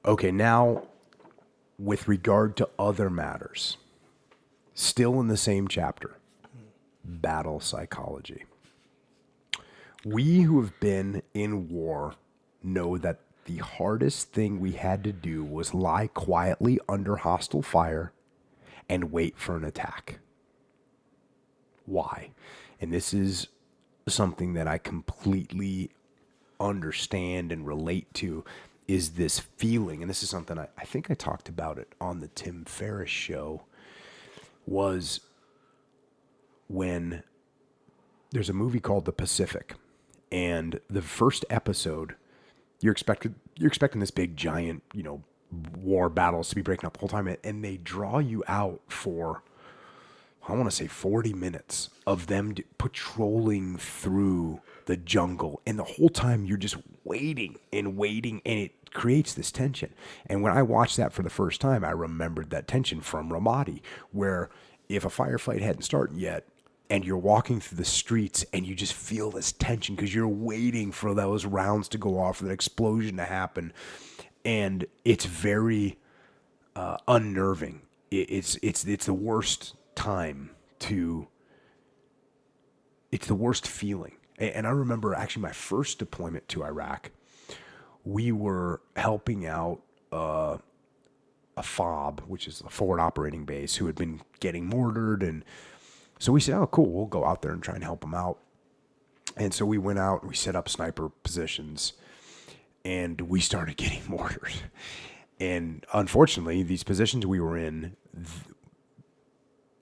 Okay, now with regard to other matters, still in the same chapter, battle psychology. We who have been in war know that the hardest thing we had to do was lie quietly under hostile fire and wait for an attack. Why? And this is something that I completely understand and relate to, is this feeling, and this is something I think I talked about it on the Tim Ferriss show, was when there's a movie called The Pacific, and the first episode, you're expecting this big giant, war battles to be breaking up the whole time, and they draw you out for, I want to say 40 minutes of them patrolling through the jungle. And the whole time you're just waiting, and it creates this tension. And when I watched that for the first time, I remembered that tension from Ramadi, where if a firefight hadn't started yet, and you're walking through the streets and you just feel this tension because you're waiting for those rounds to go off, for that explosion to happen. And it's very unnerving. It's the worst time to, it's the worst feeling. And I remember actually my first deployment to Iraq, we were helping out a FOB, which is a forward operating base, who had been getting mortared. And so we said, oh, cool, we'll go out there and try and help them out. And so we went out and we set up sniper positions, and we started getting mortars. And unfortunately, these positions we were in,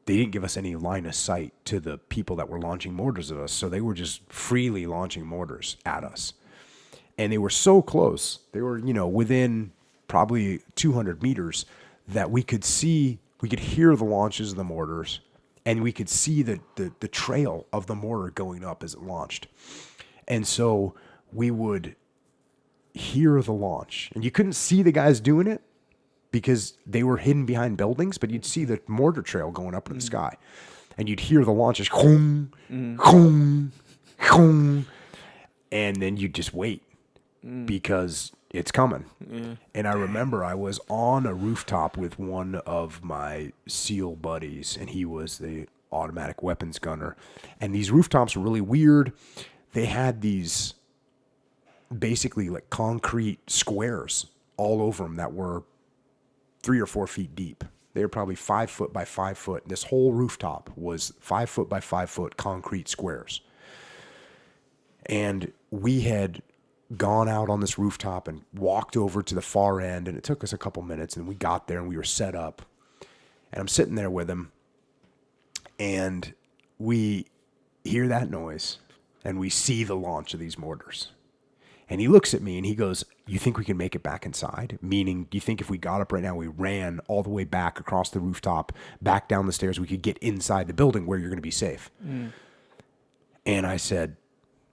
they didn't give us any line of sight to the people that were launching mortars at us. So they were just freely launching mortars at us. And they were so close. They were, within probably 200 meters that we could hear the launches of the mortars, and we could see the trail of the mortar going up as it launched. And so we would hear the launch, and you couldn't see the guys doing it because they were hidden behind buildings, but you'd see the mortar trail going up in the sky, and you'd hear the launches, and then you'd just wait because it's coming. Yeah. And I remember I was on a rooftop with one of my SEAL buddies, and he was the automatic weapons gunner. And these rooftops were really weird. They had these basically like concrete squares all over them that were 3 or 4 feet deep. They were probably 5 foot by 5 foot. This whole rooftop was 5 foot by 5 foot concrete squares. And we had gone out on this rooftop and walked over to the far end, and it took us a couple minutes, and we got there and we were set up, and I'm sitting there with him, and we hear that noise and we see the launch of these mortars, and he looks at me and he goes, "You think we can make it back inside?" Meaning, do you think if we got up right now, we ran all the way back across the rooftop, back down the stairs, we could get inside the building where you're going to be safe? And I said,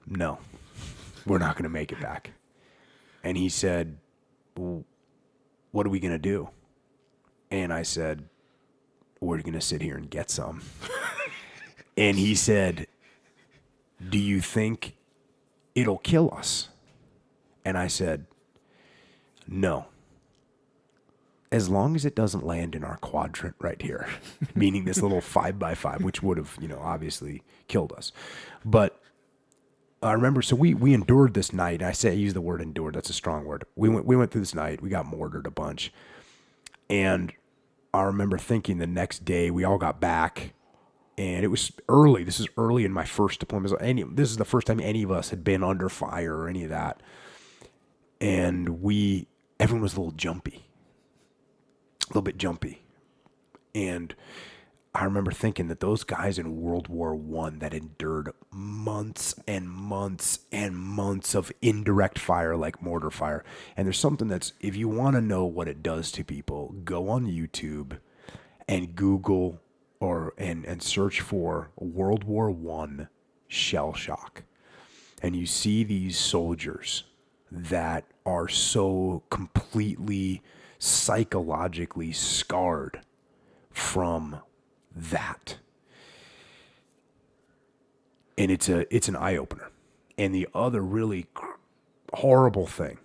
"No, we're not going to make it back." And he said, "Well, what are we going to do?" And I said, "We're going to sit here and get some." And he said, "Do you think it'll kill us?" And I said, "No. As long as it doesn't land in our quadrant right here," meaning this little 5x5, which would have, obviously killed us. But I remember, so we endured this night. I use the word endured. That's a strong word. We went through this night. We got mortared a bunch. And I remember thinking the next day we all got back, and it was early. This is early in my first deployment. This is the first time any of us had been under fire or any of that. And everyone was a little bit jumpy. And I remember thinking that those guys in World War I that endured months and months and months of indirect fire like mortar fire. And there's something that's, if you want to know what it does to people, go on YouTube and Google and search for World War I shell shock. And you see these soldiers that are so completely psychologically scarred from that. And it's an eye-opener. And the other really horrible thing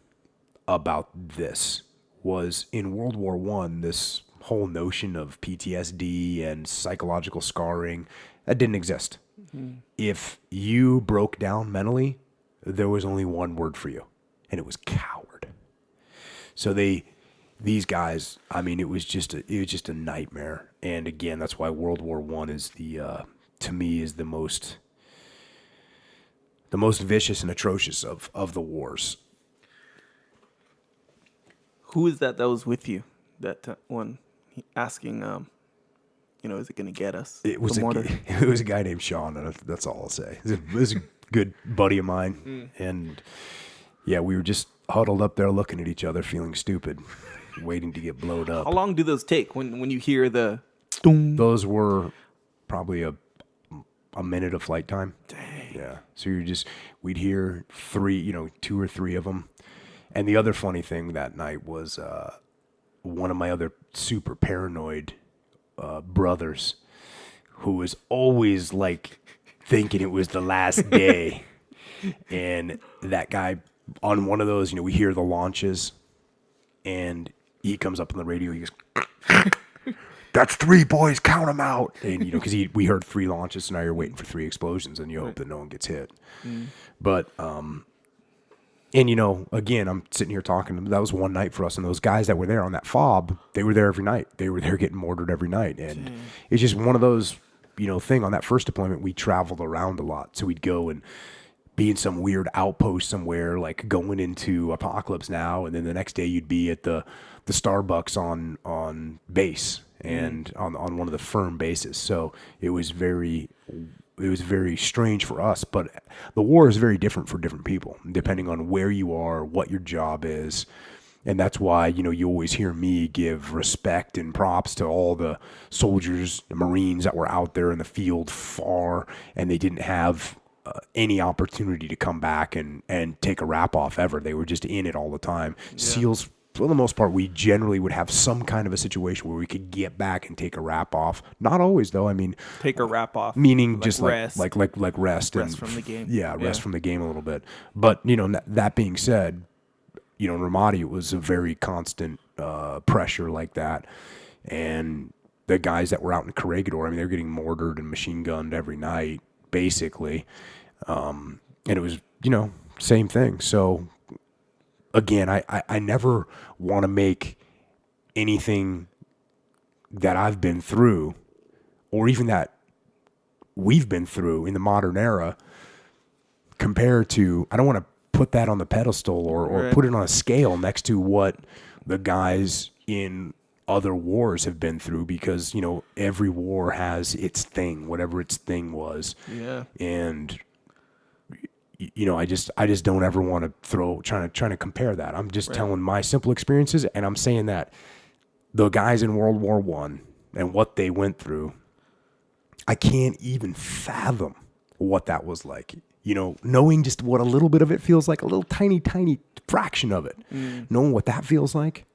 about this was in World War One, this whole notion of PTSD and psychological scarring, that didn't exist. Mm-hmm. If you broke down mentally, there was only one word for you, and it was coward. So these guys, I mean, it was just a nightmare. And again, that's why World War One is to me is the most vicious and atrocious of the wars. Who is that was with you that one asking, is it going to get us? It was a guy named Sean, and that's all I'll say. It was a good buddy of mine, and yeah, we were just huddled up there looking at each other, feeling stupid, waiting to get blowed up. How long do those take when you hear the doom? Those were probably a minute of flight time. Dang. Yeah. So we'd hear 2 or 3 of them. And the other funny thing that night was one of my other super paranoid brothers, who was always like thinking it was the last day. And that guy on one of those, we hear the launches, and he comes up on the radio. He goes, "That's 3, boys, count them out." And because we heard 3 launches, so now you're waiting for 3 explosions, and you hope that no one gets hit. But and again, I'm sitting here talking. That was one night for us, and those guys that were there on that fob, they were there every night. They were there getting mortared every night, and it's just one of those thing. On that first deployment, we traveled around a lot, so we'd go and be in some weird outpost somewhere, like going into Apocalypse Now, and then the next day you'd be at the Starbucks on base and on one of the firm bases. So it was very strange for us, but the war is very different for different people, depending on where you are, what your job is. And that's why, you always hear me give respect and props to all the soldiers, the Marines that were out there in the field far, and they didn't have any opportunity to come back and take a wrap off ever. They were just in it all the time. Yeah. SEALs, for the most part, we generally would have some kind of a situation where we could get back and take a wrap off. Not always, though. I mean, take a wrap off, meaning like just rest. like rest from the game. Yeah, rest from the game a little bit. But that being said, in Ramadi, it was a very constant pressure like that, and the guys that were out in Corregidor, I mean, they're getting mortared and machine gunned every night, basically, and it was same thing. So again, I never want to make anything that I've been through, or even that we've been through in the modern era, compared to, I don't want to put that on the pedestal or put it on a scale next to what the guys in other wars have been through, because every war has its thing, whatever its thing was. Yeah. And I just don't ever want to trying to compare that. I'm just telling my simple experiences, and I'm saying that the guys in World War I and what they went through, I can't even fathom what that was like. Knowing just what a little bit of it feels like, a little tiny, tiny fraction of it, knowing what that feels like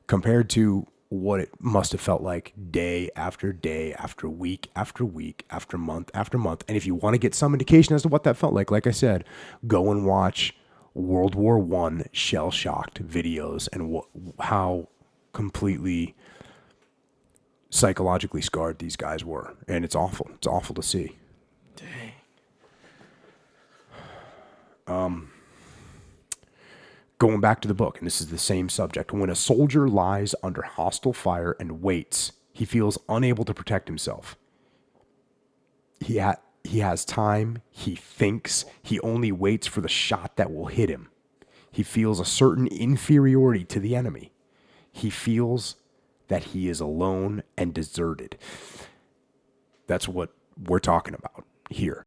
compared to what it must have felt like day after day, after week, after week, after month, after month. And if you want to get some indication as to what that felt like I said, go and watch World War I shell-shocked videos and how completely psychologically scarred these guys were. And it's awful. It's awful to see. Dang. Going back to the book, and this is the same subject. When a soldier lies under hostile fire and waits, he feels unable to protect himself. He has time. He thinks. He only waits for the shot that will hit him. He feels a certain inferiority to the enemy. He feels that he is alone and deserted. That's what we're talking about here.